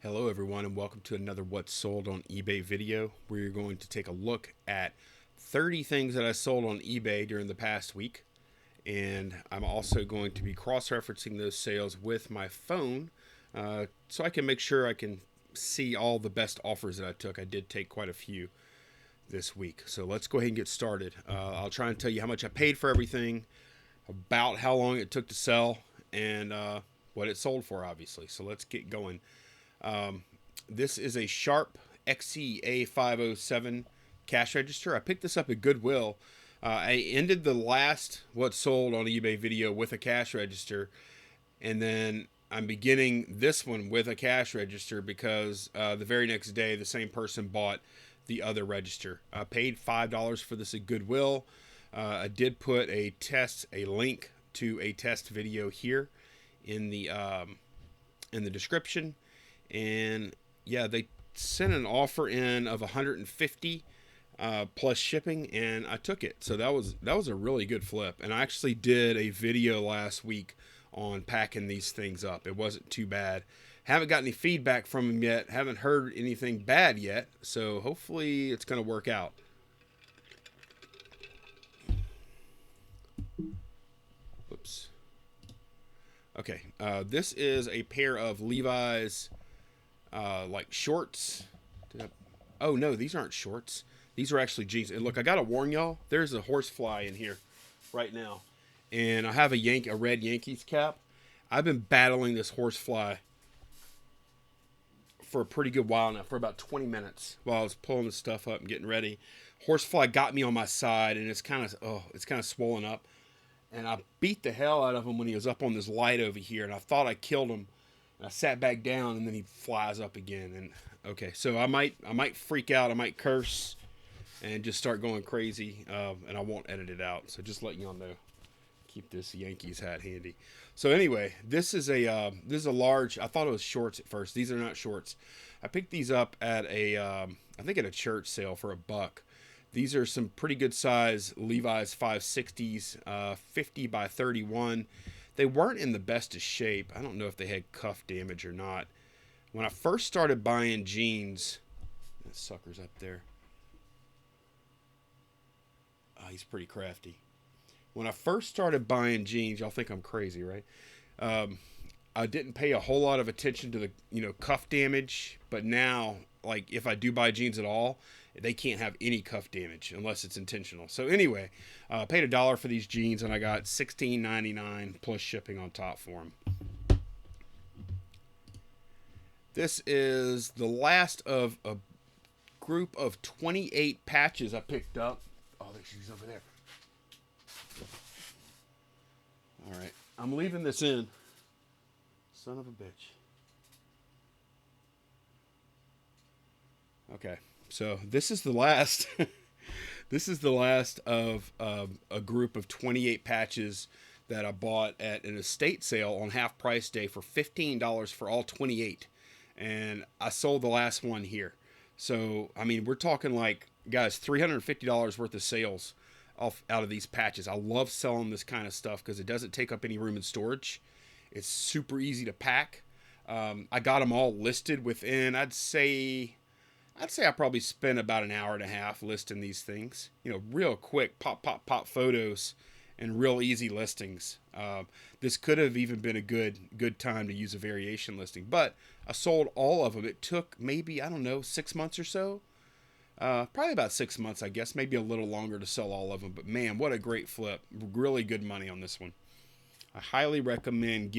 Hello everyone and welcome to another What's Sold on eBay video. We're going to take a look at 30 things that I sold on eBay during the past week. And I'm also going to be cross-referencing those sales with my phone so I can make sure I can see all the best offers that I took. I did take quite a few this week. So let's go ahead and get started. I'll try and tell you how much I paid for everything, about how long it took to sell, and what it sold for, obviously. So let's get going. This is a Sharp XCA507 cash register. I picked this up at Goodwill. I ended the last What Sold on eBay video with a cash register, and then I'm beginning this one with a cash register because the very next day the same person bought the other register. I paid $5 for this at Goodwill. I did put a link to a test video here in the description. And yeah, they sent an offer in of 150 plus shipping, and I took it. So that was a really good flip. And I actually did a video last week on packing these things up. It wasn't too bad. Haven't got any feedback from them yet. Haven't heard anything bad yet. So hopefully it's going to work out. Whoops. Okay. This is a pair of Levi's like shorts. Oh no, these aren't shorts. These are actually jeans. And look, I gotta warn y'all, there's a horsefly in here right now, and I have a red Yankees cap. I've been battling this horsefly for a pretty good while now, for about 20 minutes while I was pulling the stuff up and getting ready. Horsefly got me on my side, and it's kind of swollen up. And I beat the hell out of him when he was up on this light over here, and I thought I killed him. And I sat back down, and then he flies up again. And okay, so I might freak out, I might curse, and just start going crazy, and I won't edit it out. So just letting y'all know. Keep this Yankees hat handy. So anyway, this is a large. I thought it was shorts at first. These are not shorts. I picked these up at I think at a church sale for $1. These are some pretty good size Levi's 560s, 50 by 31. They weren't in the best of shape. I don't know if they had cuff damage or not. When I first started buying jeans, that sucker's up there. Oh, he's pretty crafty. When I first started buying jeans, y'all think I'm crazy, right? I didn't pay a whole lot of attention to the cuff damage, but now, like, if I do buy jeans at all, they can't have any cuff damage unless it's intentional. So anyway, paid $1 for these jeans, and I got $16.99 plus shipping on top for them. This is the last of a group of 28 patches I picked up. Oh, she's over there. All right, I'm leaving this in. Son of a bitch. Okay, so this is the last. This is the last of a group of 28 patches that I bought at an estate sale on half price day for $15 for all 28, and I sold the last one here. So I mean, we're talking like, guys, $350 worth of sales out of these patches. I love selling this kind of stuff because it doesn't take up any room in storage. It's super easy to pack. I got them all listed within, I'd say I probably spent about an hour and a half listing these things. Real quick, pop photos, and real easy listings. This could have even been a good time to use a variation listing, but I sold all of them. It took maybe, I don't know, 6 months or so. Probably about 6 months, I guess, maybe a little longer to sell all of them. But man, what a great flip! Really good money on this one. I highly recommend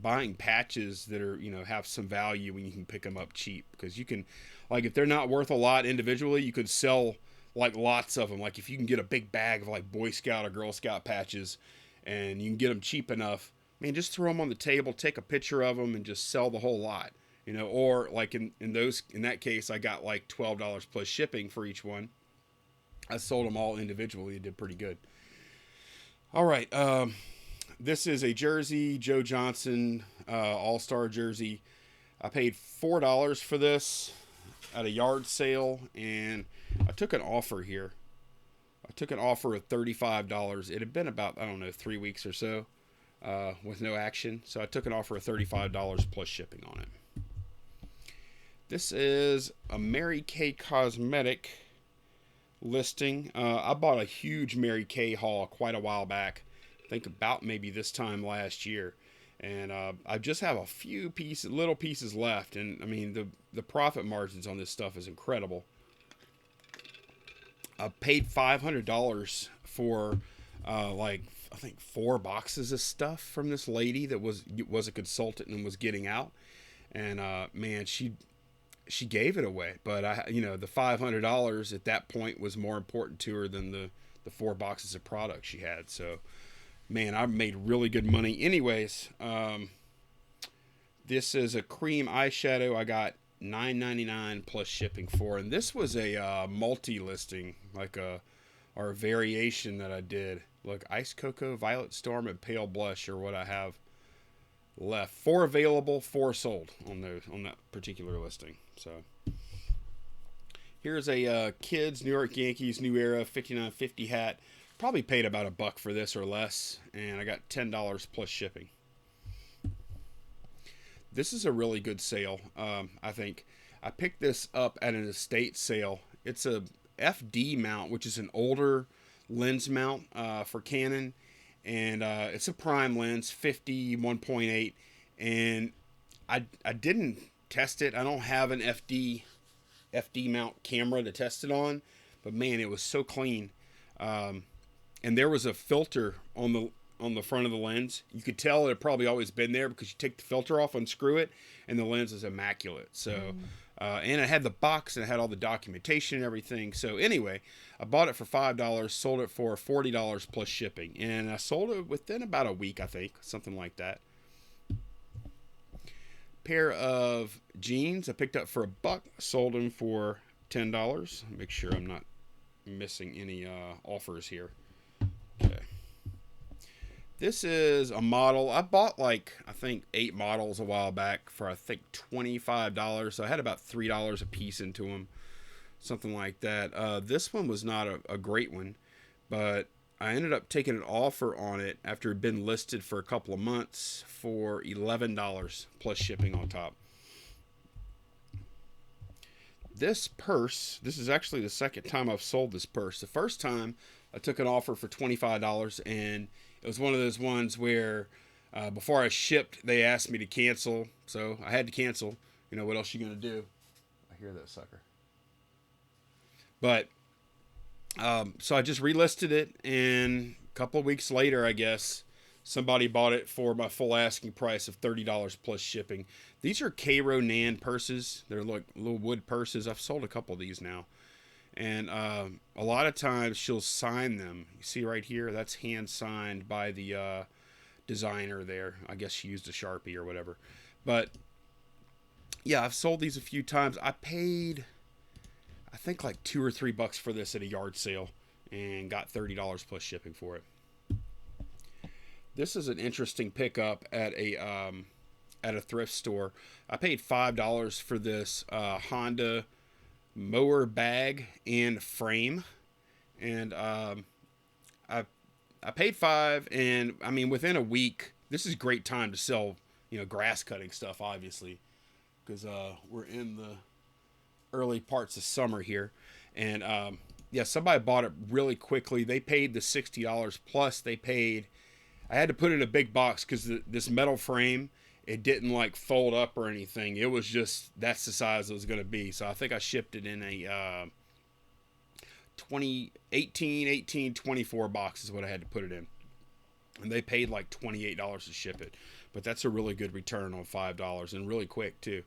buying patches that are have some value when you can pick them up cheap, because you can, like, if they're not worth a lot individually, you could sell like lots of them. Like if you can get a big bag of like Boy Scout or Girl Scout patches, and you can get them cheap enough, man, just throw them on the table, take a picture of them, and just sell the whole lot. Or like in that case, I got like $12 plus shipping for each one. I sold them all individually. It did pretty good. All right. This is a jersey, Joe Johnson All-Star jersey. I paid $4 for this at a yard sale, and I took an offer here. I took an offer of $35. It had been about, I don't know, 3 weeks or so. with no action. So I took an offer of $35 plus shipping on it. This is a Mary Kay cosmetic listing. I bought a huge Mary Kay haul quite a while back. I think about maybe this time last year. And I just have a few little pieces left. And I mean, the profit margins on this stuff is incredible. I paid $500 for like I think 4 boxes of stuff from this lady that was a consultant and was getting out. And man, she gave it away. But the $500 at that point was more important to her than the 4 boxes of product she had. So man, I made really good money. Anyways, this is a cream eyeshadow. I got $9.99 plus shipping for, and this was a multi-listing, like a variation that I did. Look, Ice Cocoa, Violet Storm, and Pale Blush are what I have left. 4 available, 4 sold on that particular listing. So here's a kids New York Yankees New Era 5950 hat. Probably paid about $1 for this or less, and I got $10 plus shipping. This is a really good sale. I think I picked this up at an estate sale. It's a FD mount, which is an older lens mount for Canon, and it's a prime lens, 50 1.8, and I didn't test it. I don't have an FD mount camera to test it on, but man, it was so clean. And there was a filter on the front of the lens. You could tell it had probably always been there because you take the filter off, unscrew it, and the lens is immaculate. So, and it had the box and it had all the documentation and everything. So anyway, I bought it for $5, sold it for $40 plus shipping, and I sold it within about a week, I think, something like that. Pair of jeans I picked up for $1, sold them for $10. Make sure I'm not missing any offers here. Okay. This is a model. I bought I think 8 models a while back for I think $25. So I had about $3 a piece into them, something like that. This one was not a great one, but I ended up taking an offer on it after it had been listed for a couple of months for $11 plus shipping on top. This purse, this is actually the second time I've sold this purse. The first time I took an offer for $25, and it was one of those ones where before I shipped, they asked me to cancel. So I had to cancel. You know, what else are you going to do? I hear that sucker. But, so I just relisted it, and a couple of weeks later, I guess, somebody bought it for my full asking price of $30 plus shipping. These are Cairo Nan purses. They're like little wood purses. I've sold a couple of these now. And a lot of times she'll sign them. You see right here, that's hand signed by the designer there. I guess she used a Sharpie or whatever. But yeah, I've sold these a few times. I paid, I think like $2 or $3 for this at a yard sale and got $30 plus shipping for it. This is an interesting pickup at a thrift store. I paid $5 for this Honda mower bag and frame, and I paid $5, and I mean within a week. This is a great time to sell, grass cutting stuff, obviously, because we're in the early parts of summer here, and yeah, somebody bought it really quickly. They paid the $60 plus. I had to put it in a big box because this metal frame, it didn't fold up or anything. It was just, that's the size it was going to be. So I think I shipped it in a 24 box is what I had to put it in. And they paid like $28 to ship it. But that's a really good return on $5 and really quick too.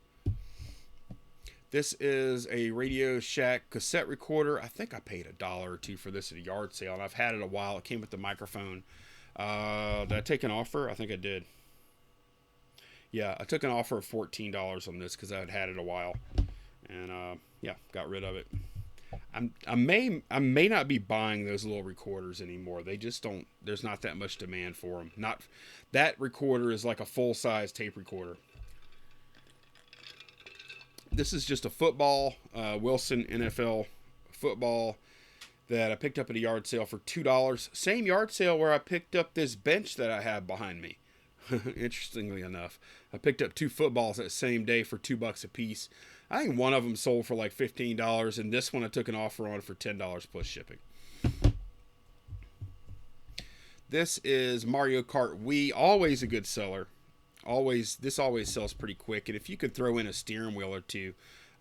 This is a Radio Shack cassette recorder. I think I paid $1 or $2 for this at a yard sale, and I've had it a while. It came with the microphone. Did I take an offer? I think I did. Yeah, I took an offer of $14 on this because I had it a while, and yeah, got rid of it. I may not be buying those little recorders anymore. They just don't. There's not that much demand for them. Not that recorder is like a full size tape recorder. This is just a football, Wilson NFL football that I picked up at a yard sale for $2. Same yard sale where I picked up this bench that I have behind me. Interestingly enough, I picked up 2 footballs that same day for $2 a piece. I think one of them sold for like $15, and this one I took an offer on for $10 plus shipping. This is Mario Kart Wii, always a good seller. This always sells pretty quick, and if you could throw in a steering wheel or two,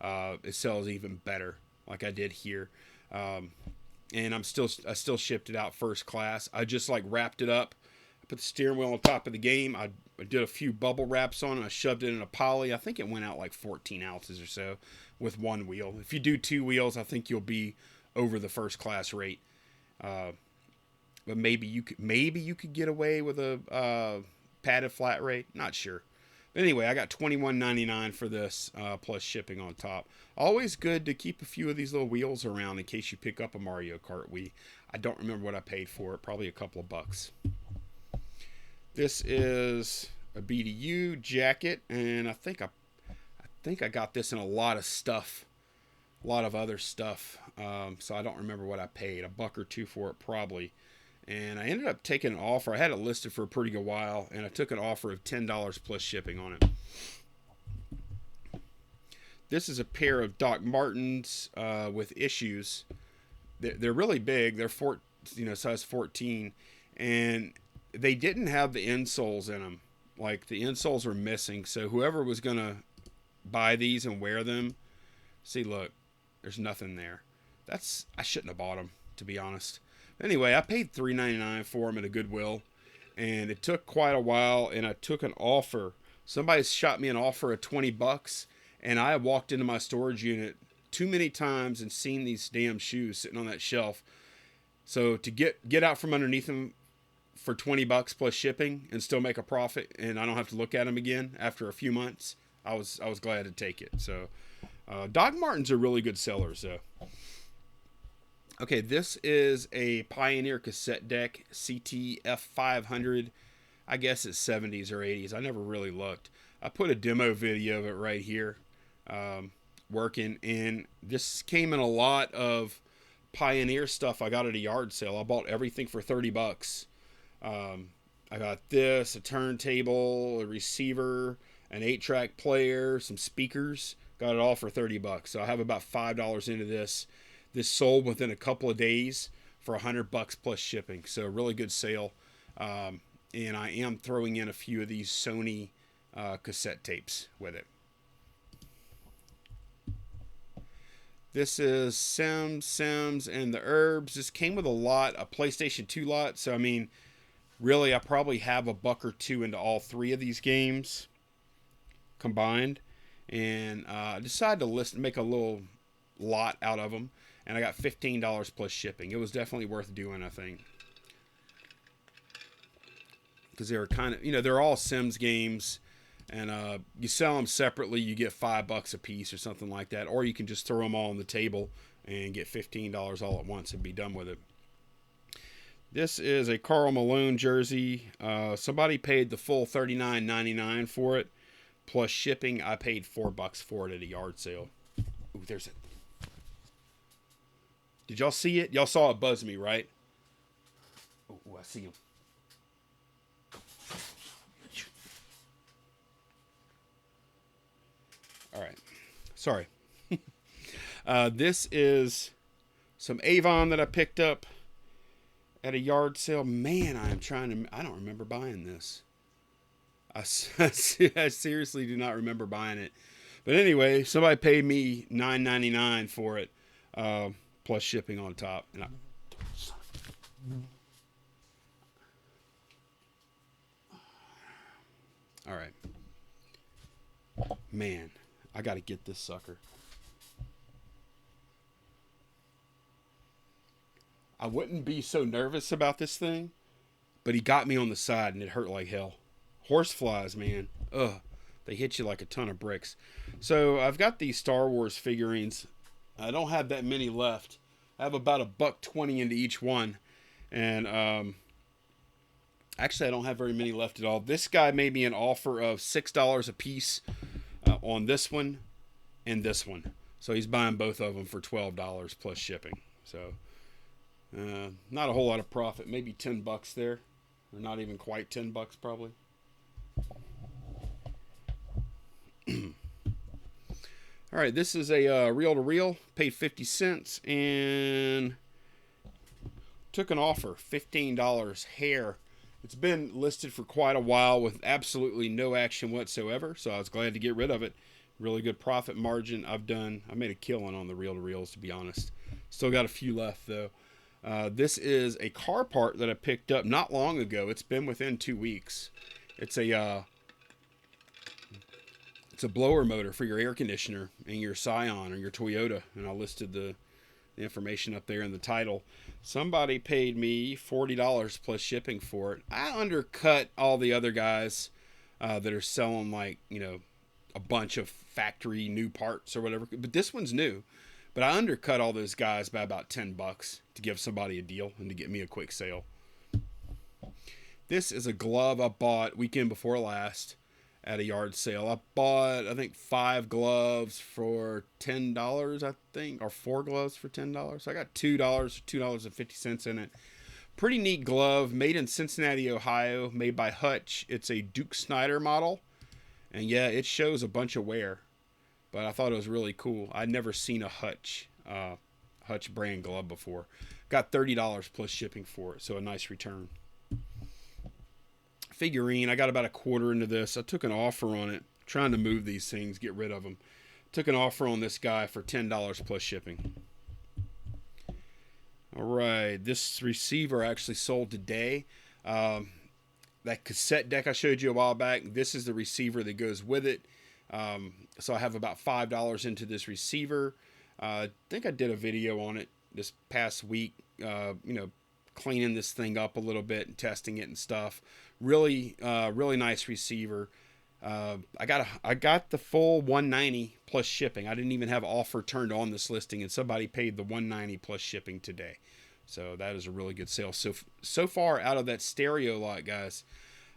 it sells even better, like I did here. And I still shipped it out first class. I just like wrapped it up. I put the steering wheel on top of the game. I did a few bubble wraps on it. I shoved it in a poly. I think it went out like 14 ounces or so with one wheel. If you do 2 wheels, I think you'll be over the first class rate. But maybe you could get away with a padded flat rate. Not sure. But anyway, I got $21.99 for this plus shipping on top. Always good to keep a few of these little wheels around in case you pick up a Mario Kart Wii. I don't remember what I paid for it. Probably a couple of bucks. This is a BDU jacket, and I think I got this in a lot of stuff, a lot of other stuff. So I don't remember what I paid. $1 or $2 for it probably. And I ended up taking an offer. I had it listed for a pretty good while, and I took an offer of $10 plus shipping on it. This is a pair of Doc Martens with issues. They're really big. They're size 14, and they didn't have the insoles in them. Like the insoles were missing. So whoever was gonna buy these and wear them, see, look, there's nothing there. I shouldn't have bought them, to be honest. Anyway, I paid $3.99 for them at a Goodwill, and it took quite a while, and I took an offer. Somebody shot me an offer of $20, and I walked into my storage unit too many times and seen these damn shoes sitting on that shelf. So to get out from underneath them for $20 plus shipping and still make a profit, and I don't have to look at them again after a few months, I was glad to take it. So Doc Martens are really good sellers, though. Okay, this is a Pioneer cassette deck, CTF500. I guess it's 70s or 80s. I never really looked. I put a demo video of it right here, working, and this came in a lot of Pioneer stuff I got at a yard sale. I bought everything for $30. I got this, a turntable, a receiver, an 8-track player, some speakers. Got it all for $30. So I have about $5 into this. This sold within a couple of days for $100 plus shipping. So really good sale. And I am throwing in a few of these Sony cassette tapes with it. This is Sims, and the Herbs. This came with a PlayStation 2 lot. So, I mean, really, I probably have $1 or $2 into all 3 of these games combined. And I decided to make a little lot out of them. And I got $15 plus shipping. It was definitely worth doing, I think. Because they were kind of, they're all Sims games. And you sell them separately, you get $5 a piece or something like that. Or you can just throw them all on the table and get $15 all at once and be done with it. This is a Karl Malone jersey. Somebody paid the full $39.99 for it. Plus shipping, I paid $4 for it at a yard sale. Ooh, there's it. Did y'all see it? Y'all saw it buzz me, right? Oh, I see him. All right. Sorry. This is some Avon that I picked up at a yard sale. Man, I don't remember buying this. I seriously do not remember buying it. But anyway, somebody paid me $9.99 for it. Plus shipping on top. And all right. Man, I got to get this sucker. I wouldn't be so nervous about this thing, but he got me on the side and it hurt like hell. Horseflies, man. Ugh. They hit you like a ton of bricks. So I've got these Star Wars figurines. I don't have that many left. I have about $1.20 into each one. And actually, I don't have very many left at all. This guy made me an offer of $6 a piece on this one and this one. So he's buying both of them for $12 plus shipping. So not a whole lot of profit. Maybe $10 there. Or not even quite $10 probably. All right, this is a reel-to-reel. Paid 50 cents and took an offer, $15 hair. It's been listed for quite a while with absolutely no action whatsoever, so I was glad to get rid of it. Really good profit margin. I made a killing on the reel-to-reels, to be honest. Still got a few left though. This is a car part that I picked up not long ago. It's been within 2 weeks. It's a blower motor for your air conditioner and your Scion or your Toyota, and I listed the information up there in the title. Somebody paid me $40 plus shipping for it. I undercut all the other guys that are selling, like, you know, a bunch of factory new parts or whatever, but this one's new. But I undercut all those guys by about $10 to give somebody a deal and to get me a quick sale. This is a glove I bought weekend before last at a yard sale. I bought, I think, 5 gloves for $10, I think, or 4 gloves for $10. So I got $2.50 in it. Pretty neat glove, made in Cincinnati, Ohio, made by Hutch. It's a Duke Snyder model, and yeah, it shows a bunch of wear, but I thought it was really cool. I'd never seen a Hutch brand glove before. Got $30 plus shipping for it, so a nice return. Figurine, I got about a quarter into this. I took an offer on it, trying to move these things, get rid of them. Took an offer on this guy for $10 plus shipping. All right, this receiver actually sold today. That cassette deck I showed you a while back, this is the receiver that goes with it. So I have about $5 into this receiver. I think I did a video on it this past week, cleaning this thing up a little bit and testing it and stuff. Really nice receiver. I got the full $190 plus shipping. I didn't even have offer turned on this listing, and somebody paid the $190 plus shipping today. So that is a really good sale. So far out of that stereo lot, guys,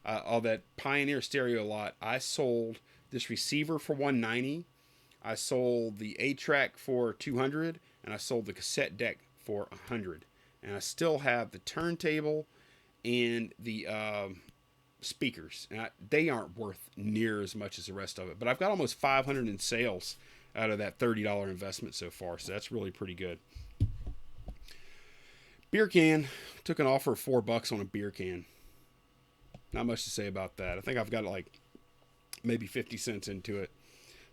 all that Pioneer stereo lot, I sold this receiver for $190. I sold the 8-track for $200, and I sold the cassette deck for $100. And I still have the turntable and the speakers. And they aren't worth near as much as the rest of it. But I've got almost 500 in sales out of that $30 investment so far. So that's really pretty good. Beer can. Took an offer of $4 on a beer can. Not much to say about that. I think I've got like maybe 50 cents into it.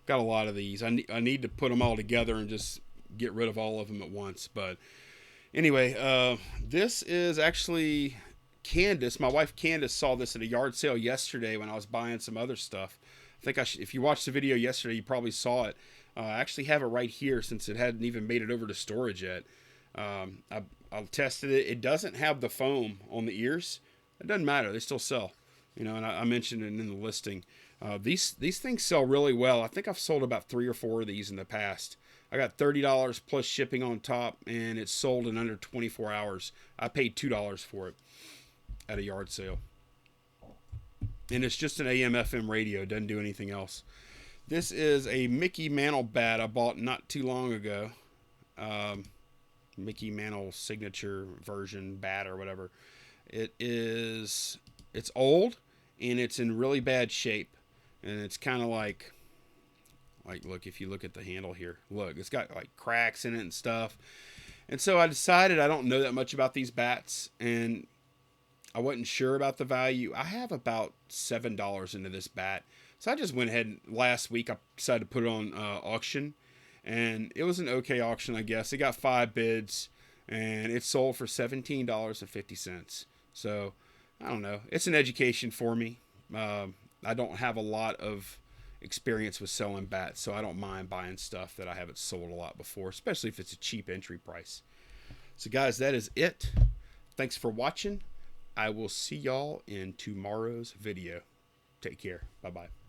Got a lot of these. I need to put them all together and just get rid of all of them at once. But anyway, this is actually Candace. My wife Candace saw this at a yard sale yesterday when I was buying some other stuff. I think if you watched the video yesterday, you probably saw it. I actually have it right here since it hadn't even made it over to storage yet. I tested it. It doesn't have the foam on the ears. It doesn't matter. They still sell. You know, and I mentioned it in the listing. These things sell really well. I think I've sold about 3 or 4 of these in the past. I got $30 plus shipping on top, and it's sold in under 24 hours. I paid $2 for it at a yard sale. And it's just an AM/FM radio. It doesn't do anything else. This is a Mickey Mantle bat I bought not too long ago. Mickey Mantle signature version bat or whatever. It's old, and it's in really bad shape. And it's kind of like, look, if you look at the handle here, look, it's got like cracks in it and stuff. And so I decided I don't know that much about these bats, and I wasn't sure about the value. I have about $7 into this bat. So I just went ahead and last week I decided to put it on auction, and it was an okay auction, I guess. It got 5 bids, and it sold for $17.50. So I don't know. It's an education for me. I don't have a lot of experience with selling bats, so I don't mind buying stuff that I haven't sold a lot before, especially if it's a cheap entry price. So guys, that is it. Thanks for watching. I will see y'all in tomorrow's video. Take care. Bye-bye.